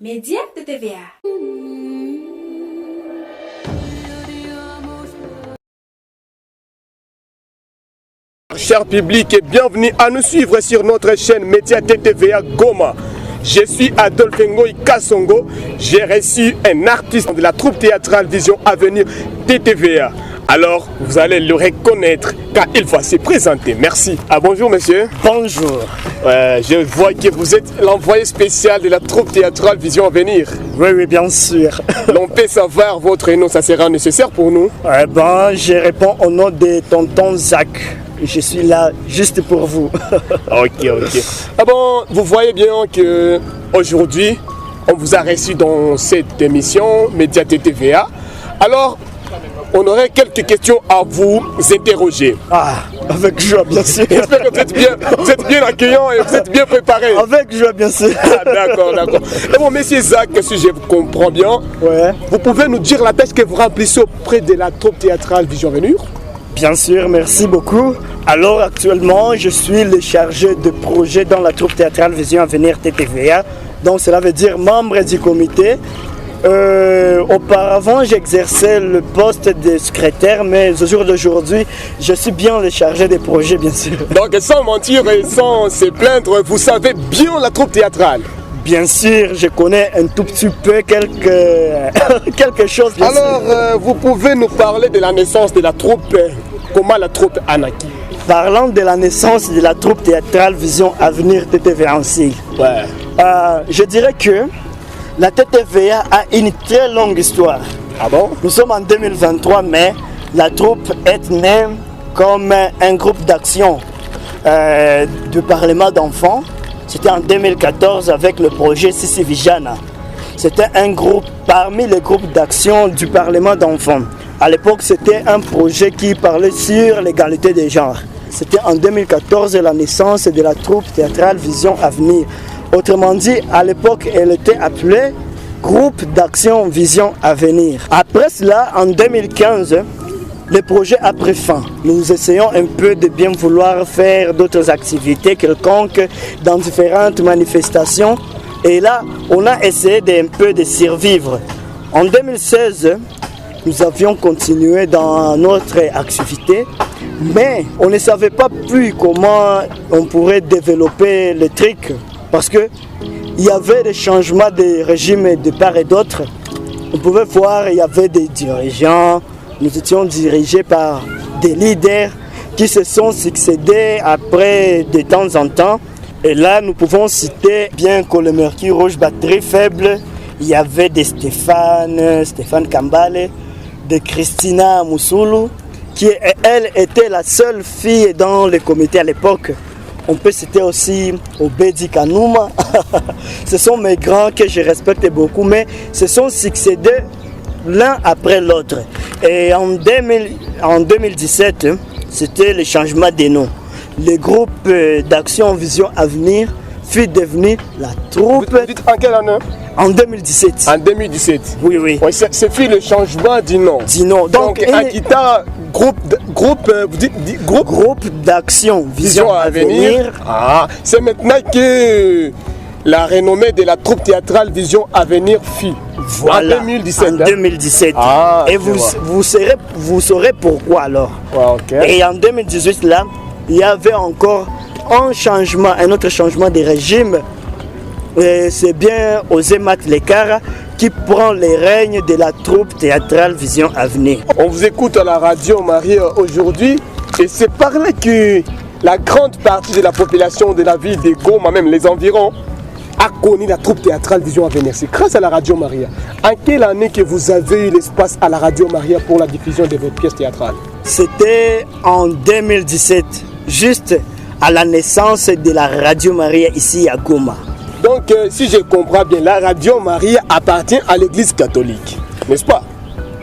Média de TVA. Cher public, et bienvenue à nous suivre sur notre chaîne Média TTVA Goma. Je suis Adolphe Ngoï Kassongo. J'ai reçu un artiste de la troupe théâtrale Vision Avenir TTVA. Alors, vous allez le reconnaître car il va se présenter. Merci. Ah, bonjour monsieur. Bonjour. Je vois que vous êtes l'envoyé spécial de la troupe théâtrale Vision Avenir. Oui, bien sûr. L'on peut savoir votre nom, ça sera nécessaire pour nous. Je réponds au nom de tonton Zach. Je suis là juste pour vous. Ok. Ah bon, vous voyez bien que aujourd'hui, on vous a reçu dans cette émission Média TTVA. Alors, on aurait quelques questions à vous interroger. Ah, avec joie, bien sûr. J'espère que vous êtes bien accueillant et vous êtes bien préparé. Avec joie, bien sûr. Ah, d'accord. Et bon, monsieur Zach, si je vous comprends bien, vous pouvez nous dire la tâche que vous remplissez auprès de la troupe théâtrale Vision Avenir? Bien sûr, merci beaucoup. Alors actuellement, je suis le chargé de projet dans la troupe théâtrale Vision Avenir TTVA. Donc cela veut dire membre du comité. Auparavant, j'exerçais le poste de secrétaire, mais au jour d'aujourd'hui, je suis bien le chargé des projets, bien sûr. Donc sans mentir et sans se plaindre, vous savez bien la troupe théâtrale? Bien sûr, je connais un tout petit peu quelque chose. Bien Alors, vous pouvez nous parler de la naissance de la troupe, comment la troupe a naquit? Parlant de la naissance de la troupe théâtrale Vision Avenir TTVA aussi, je dirais que la TTVA a une très longue histoire. Ah bon? Nous sommes en 2023, mais la troupe est née comme un groupe d'action du Parlement d'enfants. C'était en 2014 avec le projet Sisi Vijana. C'était un groupe parmi les groupes d'action du Parlement d'enfants. À l'époque, c'était un projet qui parlait sur l'égalité des genres. C'était en 2014 la naissance de la troupe théâtrale Vision Avenir. Autrement dit, à l'époque, elle était appelée Groupe d'action Vision Avenir. Après cela, en 2015, le projet a pris fin. Nous essayons un peu de bien vouloir faire d'autres activités quelconques dans différentes manifestations. Et là, on a essayé d'un peu de survivre. En 2016, nous avions continué dans notre activité, mais on ne savait pas plus comment on pourrait développer le truc. Parce qu'il y avait des changements de régime de part et d'autre. On pouvait voir qu'il y avait des dirigeants. Nous étions dirigés par des leaders qui se sont succédés après de temps en temps. Et là, nous pouvons citer bien que le Mercure Rouge batterie faible. Il y avait des Stéphane Kambale, de Christina Moussoulou, qui elle était la seule fille dans le comité à l'époque. On peut citer aussi Obedi Kanouma. Ce sont mes grands que je respecte beaucoup, mais se sont succédés l'un après l'autre. Et en 2017, c'était le changement des noms. Le groupe d'action Vision Avenir fut devenu la troupe. Vous dites en quelle année? En 2017. En 2017. Oui. C'est fait le changement du nom. Donc Akita, groupe d'action Vision Avenir. Ah, c'est maintenant que la renommée de la troupe théâtrale Vision Avenir fit. Voilà, en 2017. En 2017. Ah, et vous saurez pourquoi alors. Okay. Et en 2018, là, il y avait encore un autre changement de régime. Et c'est bien Ozemat Lekara qui prend les règnes de la troupe théâtrale Vision Avenir. On vous écoute à la radio Marie aujourd'hui et c'est par là que la grande partie de la population de la ville de Goma, même les environs, a connu la troupe théâtrale Vision Avenir. C'est grâce à la radio Maria. En quelle année que vous avez eu l'espace à la radio Maria pour la diffusion de votre pièce théâtrale? C'était en 2017, juste à la naissance de la radio Maria ici à Goma. Donc, si je comprends bien, la radio Maria appartient à l'église catholique, n'est-ce pas?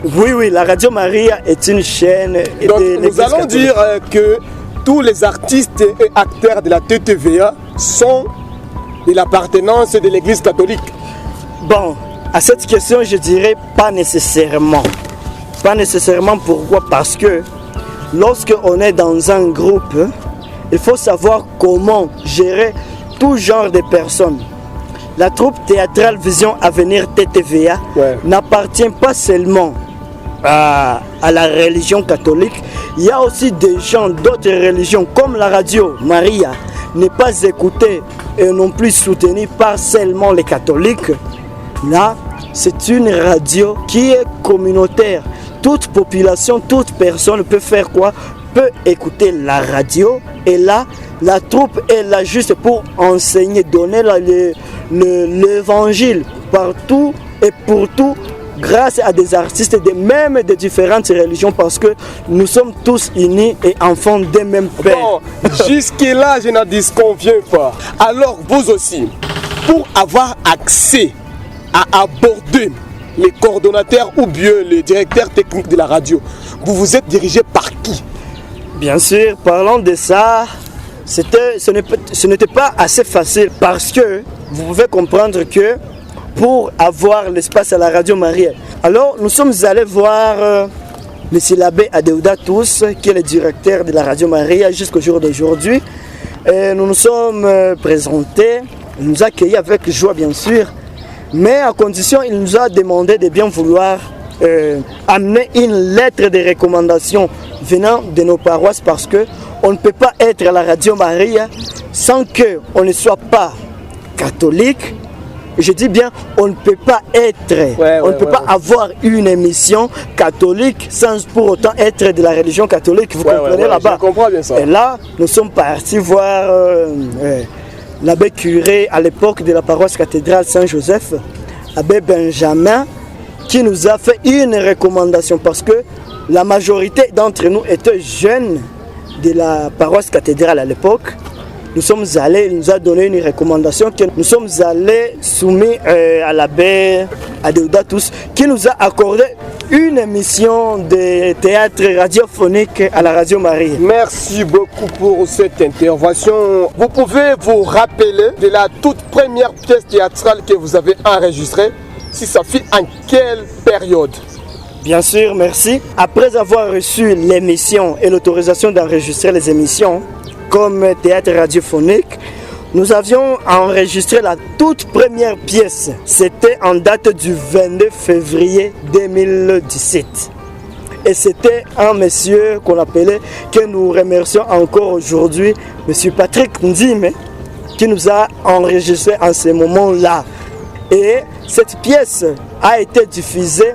Oui, la radio Maria est une chaîne donc, de l'église nous allons catholique. dire que tous les artistes et acteurs de la TTVA sont de l'appartenance de l'église catholique. Bon, à cette question, je dirais pas nécessairement. Pas nécessairement, pourquoi? Parce que lorsque on est dans un groupe, il faut savoir comment gérer tout genre de personnes. la troupe théâtrale Vision Avenir TTVA n'appartient pas seulement à la religion catholique. Il y a aussi des gens d'autres religions comme la radio Maria n'est pas écoutée et non plus soutenue par seulement les catholiques. Là, c'est une radio qui est communautaire. Toute population, toute personne peut faire quoi? Peut écouter la radio. Et là, la troupe est là juste pour enseigner, donner l'évangile partout et pour tout, grâce à des artistes même de différentes religions, parce que nous sommes tous unis et enfants d'un même père. Bon, jusque-là, je n'en disconviens pas. Alors, vous aussi, pour avoir accès à aborder les coordonnateurs ou bien les directeurs techniques de la radio, vous vous êtes dirigé par qui? Bien sûr, parlant de ça, ce n'était pas assez facile parce que vous pouvez comprendre que pour avoir l'espace à la radio Maria, alors nous sommes allés voir M. l'abbé Adéouda Tous, qui est le directeur de la radio Maria jusqu'au jour d'aujourd'hui. Et nous nous sommes présentés, il nous a accueillis avec joie bien sûr, mais à condition il nous a demandé de bien vouloir amener une lettre de recommandation venant de nos paroisses, parce que on ne peut pas être à la radio Maria sans qu'on ne soit pas catholique. Je dis bien, on ne peut pas être, on ne peut pas avoir une émission catholique sans pour autant être de la religion catholique. Vous comprenez là-bas? Je comprends bien ça. Et là, nous sommes partis voir l'abbé curé à l'époque de la paroisse cathédrale Saint-Joseph, l'abbé Benjamin, qui nous a fait une recommandation parce que la majorité d'entre nous étaient jeunes de la paroisse cathédrale à l'époque. Nous sommes allés, il nous a donné une recommandation que nous sommes allés soumettre à l'abbé Adéouda Tous, qui nous a accordé une émission de théâtre radiophonique à la radio Marie. Merci beaucoup pour cette intervention. Vous pouvez vous rappeler de la toute première pièce théâtrale que vous avez enregistrée, si ça fait en quelle période? Bien sûr, merci. Après avoir reçu l'émission et l'autorisation d'enregistrer les émissions comme théâtre radiophonique, nous avions enregistré la toute première pièce. C'était en date du 22 février 2017. Et c'était un monsieur qu'on appelait, que nous remercions encore aujourd'hui, monsieur Patrick Ndime, qui nous a enregistré en ce moment-là. Et cette pièce a été diffusée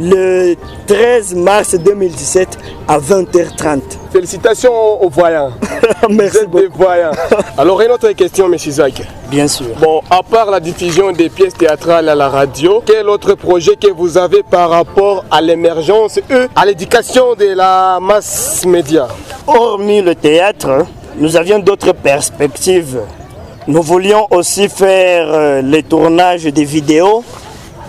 le 13 mars 2017 à 20h30. Félicitations aux voyants. Merci beaucoup. Vous êtes des voyants. Alors, une autre question, M. Zach. Bien sûr. Bon, à part la diffusion des pièces théâtrales à la radio, quel autre projet que vous avez par rapport à l'émergence et à l'éducation de la masse média? Hormis le théâtre, nous avions d'autres perspectives. Nous voulions aussi faire les tournages des vidéos,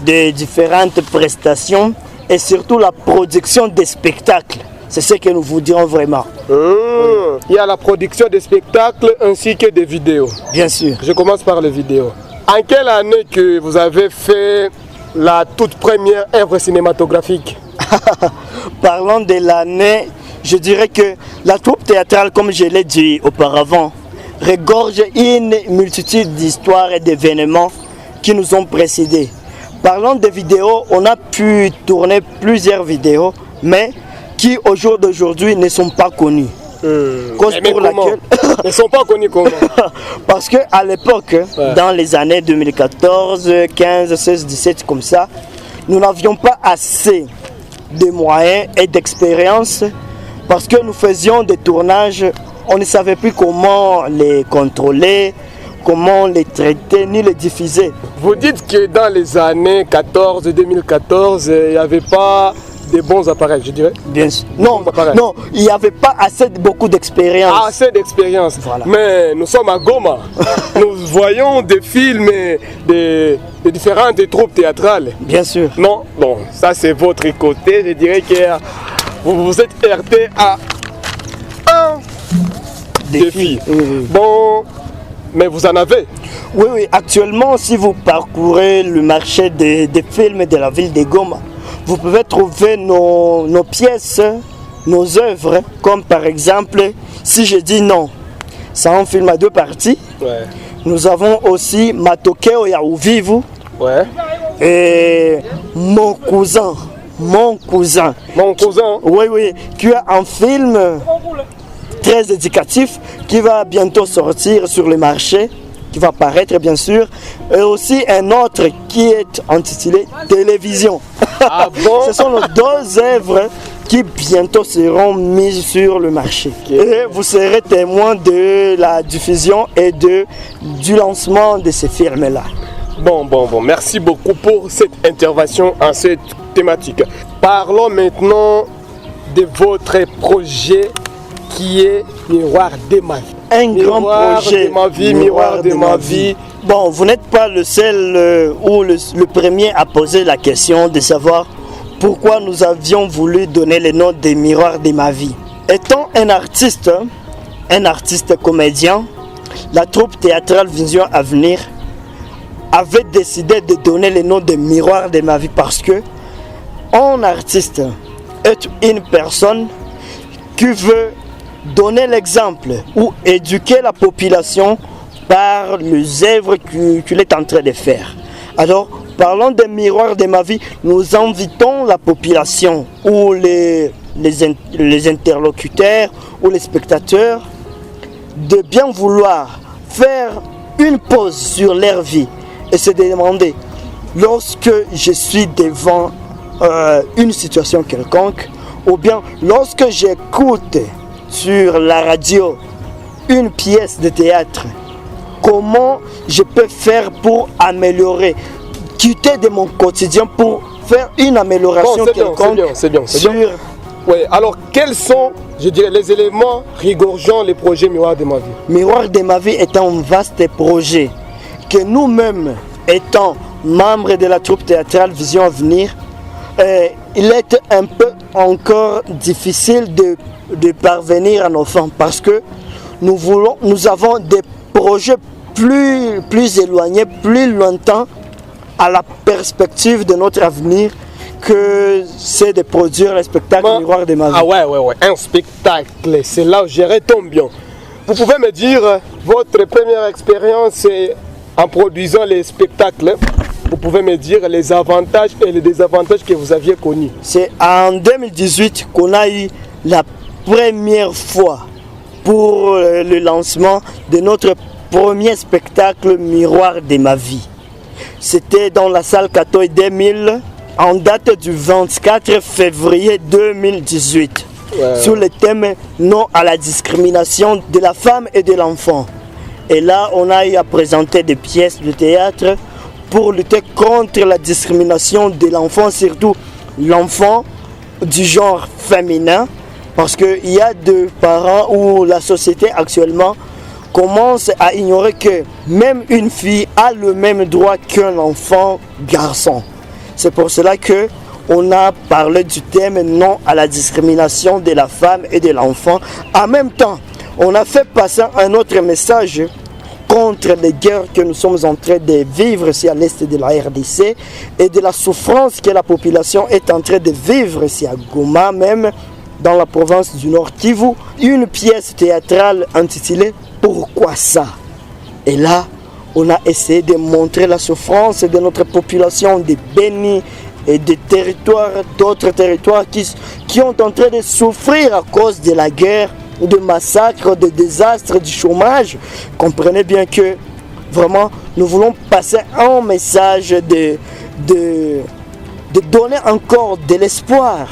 des différentes prestations et surtout la production des spectacles. C'est ce que nous vous dirons vraiment. Il y a la production des spectacles ainsi que des vidéos. Bien sûr. Je commence par les vidéos. En quelle année que vous avez fait la toute première œuvre cinématographique? Parlant de l'année, je dirais que la troupe théâtrale, comme je l'ai dit auparavant, regorge une multitude d'histoires et d'événements qui nous ont précédés. Parlant de vidéos, on a pu tourner plusieurs vidéos, mais qui au jour d'aujourd'hui ne sont pas connues. Cause mais pour laquelle ne sont pas connus comment? Parce qu'à l'époque, dans les années 2014, 15, 16, 17 comme ça, nous n'avions pas assez de moyens et d'expérience parce que nous faisions des tournages, on ne savait plus comment les contrôler, comment les traiter ni les diffuser. Vous dites que dans les années 2014, il n'y avait pas des bons appareils, je dirais. Bien sûr. Non, non, il n'y avait pas beaucoup d'expérience. Assez d'expérience. Voilà. Mais nous sommes à Goma. Nous voyons des films et des différentes troupes théâtrales. Bien sûr. Non, bon, ça c'est votre côté. Je dirais que vous vous êtes heurté à un défi. Bon, mais vous en avez. Oui, oui. Actuellement, si vous parcourez le marché des films de la ville de Goma, vous pouvez trouver nos pièces, nos œuvres, comme par exemple, si je dis non, c'est un film à deux parties. Nous avons aussi Matokeo ya Uvivu. Ouais. Et mon cousin. Mon cousin. Oui, qui a un film très éducatif qui va bientôt sortir sur le marché, qui va paraître bien sûr, et aussi un autre qui est intitulé Télévision. Ah bon? Ce sont nos deux œuvres qui bientôt seront mises sur le marché. Et vous serez témoin de la diffusion et du lancement de ces films-là. Bon. Merci beaucoup pour cette intervention en cette thématique. Parlons maintenant de votre projet qui est Miroir de ma vie. Un grand projet. Miroir de ma vie. Bon, vous n'êtes pas le seul ou le premier à poser la question de savoir pourquoi nous avions voulu donner le nom de Miroir de ma vie. Étant un artiste comédien, la troupe théâtrale Vision Avenir avait décidé de donner le nom de Miroir de ma vie parce que un artiste est une personne qui veut donner l'exemple ou éduquer la population par les œuvres qu'il est en train de faire. Alors, parlons de Miroir de ma vie, nous invitons la population ou les interlocuteurs ou les spectateurs de bien vouloir faire une pause sur leur vie et se demander, lorsque je suis devant une situation quelconque, ou bien lorsque j'écoute sur la radio une pièce de théâtre, comment je peux faire pour améliorer, quitter de mon quotidien pour faire une amélioration quelconque. C'est bien. Oui, alors quels sont, je dirais, les éléments rigorgeant les projets Miroir de ma vie? Miroir de ma vie est un vaste projet que nous-mêmes, étant membres de la troupe théâtrale Vision Avenir, il est un peu encore difficile de parvenir à nos fins parce que nous avons des projets plus éloignés, plus lointains à la perspective de notre avenir que c'est de produire le spectacle Miroir de ma vie. Ah ouais, un spectacle, c'est là où je retombe bien. Vous pouvez me dire votre première expérience en produisant les spectacles? Vous pouvez me dire les avantages et les désavantages que vous aviez connus? C'est en 2018 qu'on a eu la première fois pour le lancement de notre premier spectacle Miroir de ma vie. C'était dans la salle Catoy 2000 en date du 24 février 2018 sur le thème non à la discrimination de la femme et de l'enfant. Et là, on a eu à présenter des pièces de théâtre pour lutter contre la discrimination de l'enfant, surtout l'enfant du genre féminin, parce qu'il y a des parents où la société actuellement commence à ignorer que même une fille a le même droit qu'un enfant garçon. C'est pour cela que on a parlé du thème non à la discrimination de la femme et de l'enfant. En même temps, on a fait passer un autre message contre les guerres que nous sommes en train de vivre ici à l'est de la RDC et de la souffrance que la population est en train de vivre ici à Goma, même dans la province du Nord Kivu. Une pièce théâtrale intitulée « Pourquoi ça ?» Et là, on a essayé de montrer la souffrance de notre population de Béni et des territoires, d'autres territoires qui sont en train de souffrir à cause de la guerre, de massacres, de désastres, du chômage. Comprenez bien que vraiment nous voulons passer un message de donner encore de l'espoir,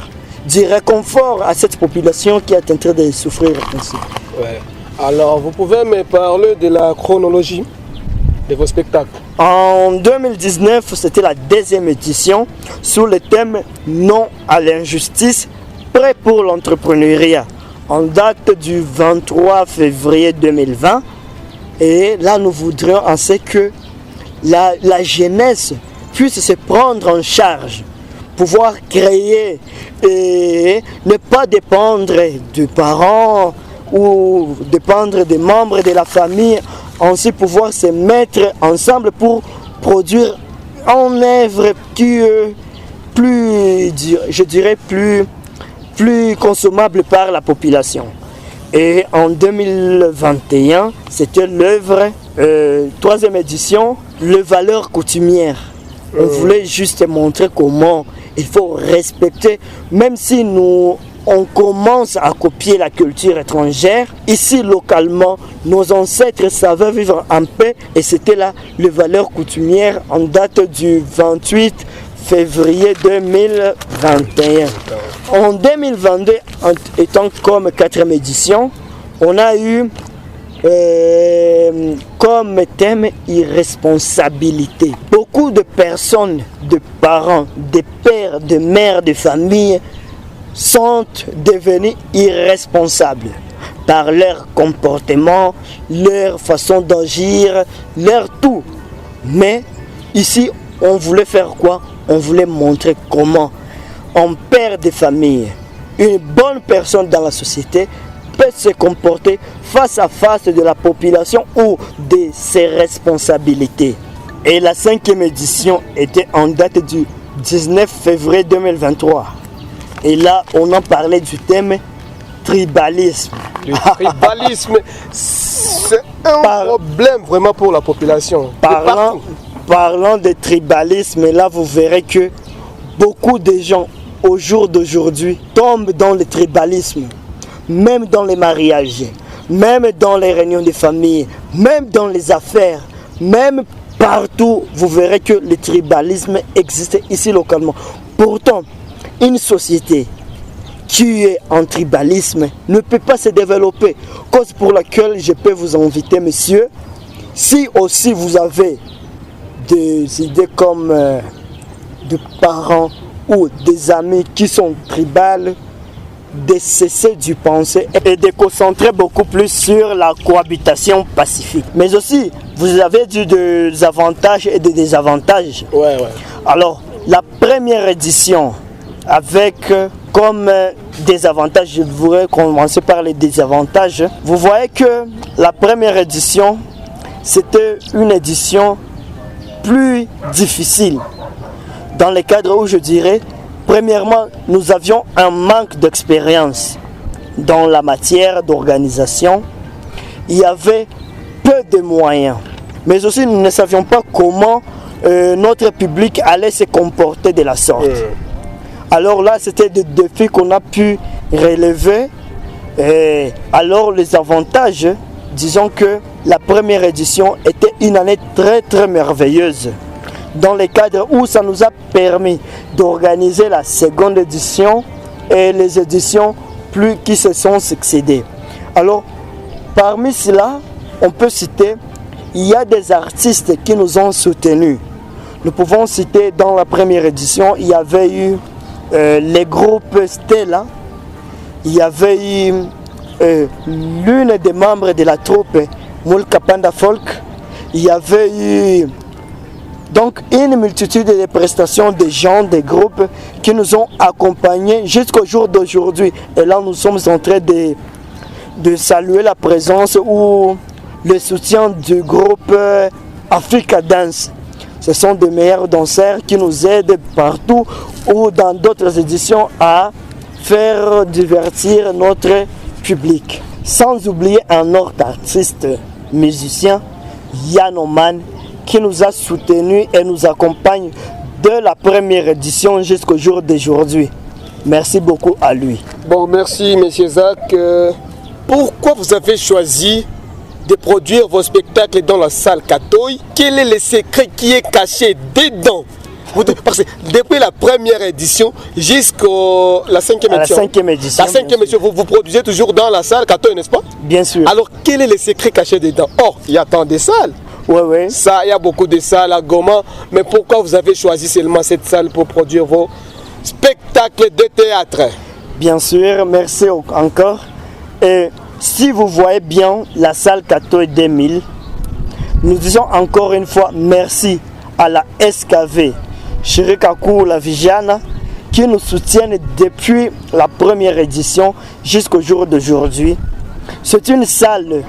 du réconfort à cette population qui est en train de souffrir ainsi. Ouais. Alors vous pouvez me parler de la chronologie de vos spectacles? En 2019, c'était la deuxième édition sous le thème non à l'injustice, prêt pour l'entrepreneuriat, en date du 23 février 2020. Et là, nous voudrions en ce que la jeunesse puisse se prendre en charge, pouvoir créer et ne pas dépendre des parents ou dépendre des membres de la famille, ainsi pouvoir se mettre ensemble pour produire une œuvre qui est plus, je dirais, plus consommable par la population. Et en 2021, c'était l'œuvre troisième édition, les valeurs coutumières. On voulait juste montrer comment il faut respecter, même si on commence à copier la culture étrangère. Ici, localement, nos ancêtres savaient vivre en paix et c'était là les valeurs coutumières en date du 28 février 2021. En 2022, étant comme 4e édition, on a eu comme thème irresponsabilité. Beaucoup de personnes, de parents, de pères, de mères, de familles sont devenus irresponsables par leur comportement, leur façon d'agir, leur tout. Mais ici, on voulait faire quoi? On voulait montrer comment un père de famille, une bonne personne dans la société, peut se comporter face à face de la population ou de ses responsabilités. Et la 5e édition était en date du 19 février 2023. Et là, on en parlait du thème tribalisme. Le tribalisme, c'est un problème vraiment pour la population. Parlant de tribalisme, là vous verrez que beaucoup de gens au jour d'aujourd'hui tombent dans le tribalisme. Même dans les mariages, même dans les réunions de famille, même dans les affaires, même partout, vous verrez que le tribalisme existe ici localement. Pourtant, une société qui est en tribalisme ne peut pas se développer. Cause pour laquelle je peux vous inviter, monsieur, si aussi vous avez des idées comme de parents ou des amis qui sont tribales, de cesser d'y penser et de concentrer beaucoup plus sur la cohabitation pacifique. Mais aussi, vous avez dit des avantages et des désavantages. Ouais. Alors, la première édition, avec comme désavantages, je voudrais commencer par les désavantages. Vous voyez que la première édition, c'était une édition plus difficile. Dans le cadre où je dirais, premièrement, nous avions un manque d'expérience dans la matière d'organisation. Il y avait peu de moyens. Mais aussi, nous ne savions pas comment notre public allait se comporter de la sorte. Alors là, c'était des défis qu'on a pu relever. Alors, les avantages, disons que la première édition était une année très très merveilleuse. Dans le cadre où ça nous a permis d'organiser la seconde édition et les éditions plus qui se sont succédées. Alors, parmi cela, on peut citer, il y a des artistes qui nous ont soutenus. Nous pouvons citer dans la première édition, il y avait eu les groupes Stella, il y avait eu l'une des membres de la troupe Mulka Panda Folk, il y avait eu donc une multitude de prestations de gens, des groupes qui nous ont accompagnés jusqu'au jour d'aujourd'hui. Et là, nous sommes en train de saluer la présence ou le soutien du groupe Africa Dance. Ce sont des meilleurs danseurs qui nous aident partout ou dans d'autres éditions à faire divertir notre public. Sans oublier un autre artiste musicien, Yann Oman, qui nous a soutenus et nous accompagne de la première édition jusqu'au jour d'aujourd'hui. Merci beaucoup à lui. Bon, merci, monsieur Zach. Pourquoi vous avez choisi de produire vos spectacles dans la salle Katoy? Quel est le secret qui est caché dedans? Parce que depuis la première édition jusqu'à la 5e édition. La 5e édition. La 5e édition, vous produisez toujours dans la salle Katoy, n'est-ce pas? Bien sûr. Alors, quel est le secret caché dedans? Or, il y a tant de salles. Oui. Ça, il y a beaucoup de salles à Goma. Mais pourquoi vous avez choisi seulement cette salle pour produire vos spectacles de théâtre? Bien sûr, merci encore. Et si vous voyez bien la salle Katoy 2000, nous disons encore une fois merci à la SKV, Shirikaku La Vigiana, qui nous soutiennent depuis la première édition jusqu'au jour d'aujourd'hui. C'est une salle,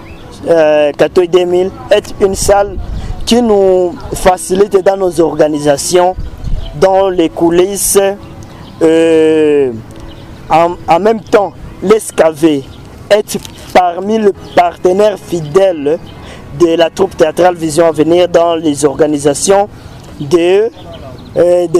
Katoy 2000, est une salle qui nous facilite dans nos organisations, dans les coulisses. En même temps, l'SKV est parmi les partenaires fidèles de la troupe théâtrale Vision Avenir dans les organisations des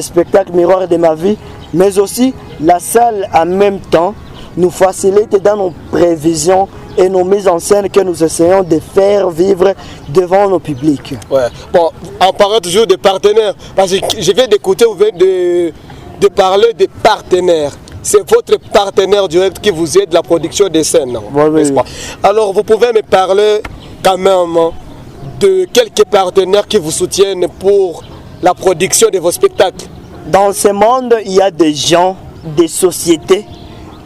spectacles Miroir de ma vie, mais aussi la salle en même temps nous facilite dans nos prévisions et nos mises en scène que nous essayons de faire vivre devant nos publics. Ouais. Bon, en parlant toujours des partenaires, parce que je viens d'écouter, vous venez de parler des partenaires. C'est votre partenaire direct qui vous aide la production des scènes, n'est-ce pas? Alors, vous pouvez me parler quand même de quelques partenaires qui vous soutiennent pour la production de vos spectacles. Dans ce monde, il y a des gens, des sociétés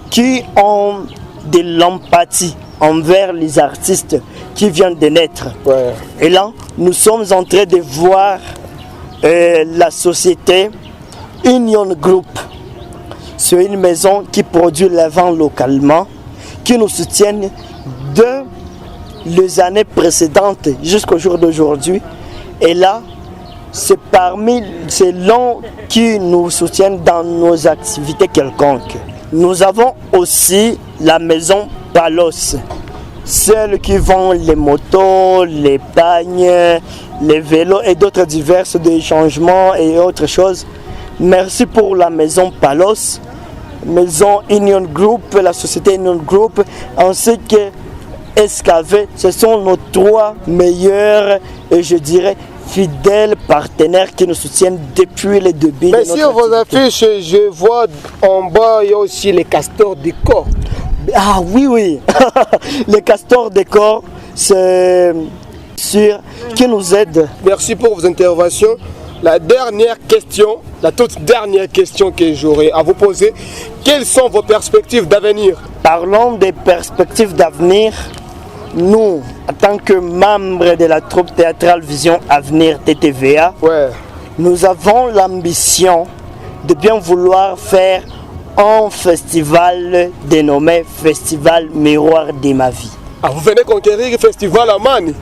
qui ont de l'empathie envers les artistes qui viennent de naître. Ouais. Et là, nous sommes en train de voir la société Union Group. C'est une maison qui produit le vin localement, qui nous soutiennent de les années précédentes jusqu'au jour d'aujourd'hui. Et là, c'est parmi ces gens qui nous soutiennent dans nos activités quelconques. Nous avons aussi la maison Palos, celle qui vend les motos, les pagnes, les vélos et d'autres diverses des changements et autres choses. Merci pour la maison Palos, maison Union Group, la société Union Group, ainsi que SKV. Ce sont nos 3 meilleurs et je dirais fidèles partenaires qui nous soutiennent depuis le début. Mais sur vos affiches, je vois en bas, il y a aussi les castors décor. Ah oui, les castors décor, c'est sûr qui nous aident. Merci pour vos interventions. La dernière question, la toute dernière question que j'aurai à vous poser, quelles sont vos perspectives d'avenir? Parlons des perspectives d'avenir. Nous, en tant que membres de la troupe théâtrale Vision Avenir TTVA, nous avons l'ambition de bien vouloir faire un festival dénommé Festival Miroir de ma vie. Ah, vous venez conquérir le festival à Mani.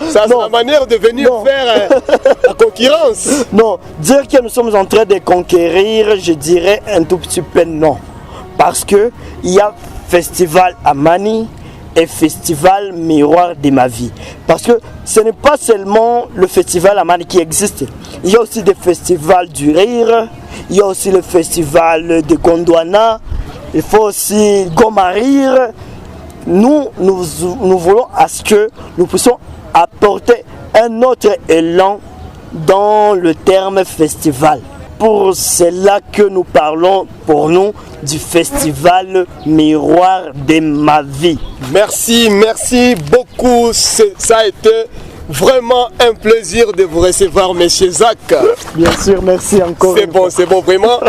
Ça, c'est la manière de venir faire la concurrence. Non, dire que nous sommes en train de conquérir, je dirais un tout petit peu non. Parce que il y a Festival Amani et Festival Miroir de ma vie. Parce que ce n'est pas seulement le Festival Amani qui existe. Il y a aussi des festivals du rire, il y a aussi le Festival de Gondwana, il faut aussi Goma Rire. Nous voulons à ce que nous puissions apporter un autre élan dans le terme festival. Pour cela que nous parlons pour nous du festival Miroir de ma vie. Merci beaucoup. Ça a été vraiment un plaisir de vous recevoir, monsieur Zach. Bien sûr, merci encore. C'est bon, vraiment.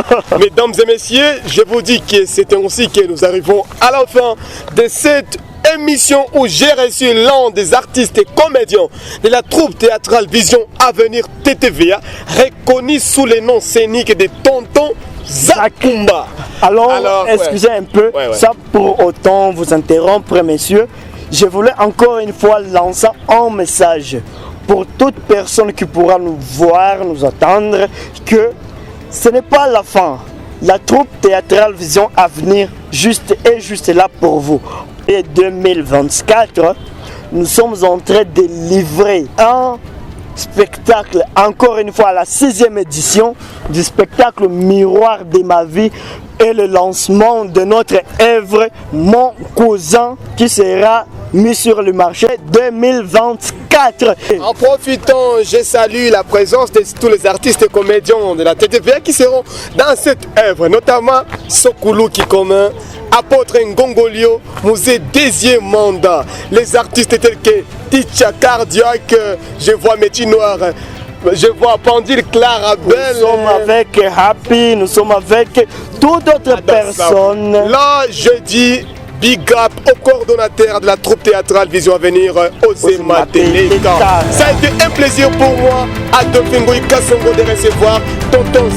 Mesdames et messieurs, je vous dis que c'est ainsi que nous arrivons à la fin de cette émission où j'ai reçu l'un des artistes et comédiens de la troupe théâtrale Vision Avenir TTVA, reconnu sous le nom scénique de Tonton Zakumba. Alors excusez un peu, ça pour autant vous interrompre, messieurs. Je voulais encore une fois lancer un message pour toute personne qui pourra nous voir, nous attendre, que ce n'est pas la fin. La troupe théâtrale Vision Avenir est juste là pour vous. Et 2024, nous sommes en train de livrer un spectacle, encore une fois, à la 6e édition du spectacle Miroir de ma vie et le lancement de notre œuvre Mon Cousin qui sera mis sur le marché 2024. En profitant, je salue la présence de tous les artistes et comédiens de la TTVA qui seront dans cette œuvre, notamment Sokoulou qui commun, Apôtre Ngongolio, Musée Désir Manda, les artistes tels que Ticha Cardiac, je vois Métis Noir, je vois Pandil Clara Belle. Nous sommes avec Happy, nous sommes avec toute autre personne. Là, je dis big up au coordonnateur de la troupe théâtrale Vision Avenir, Osé Mateleka. Ça a été un plaisir pour moi, Adolphe Ngoï Kassongo, de recevoir Tonton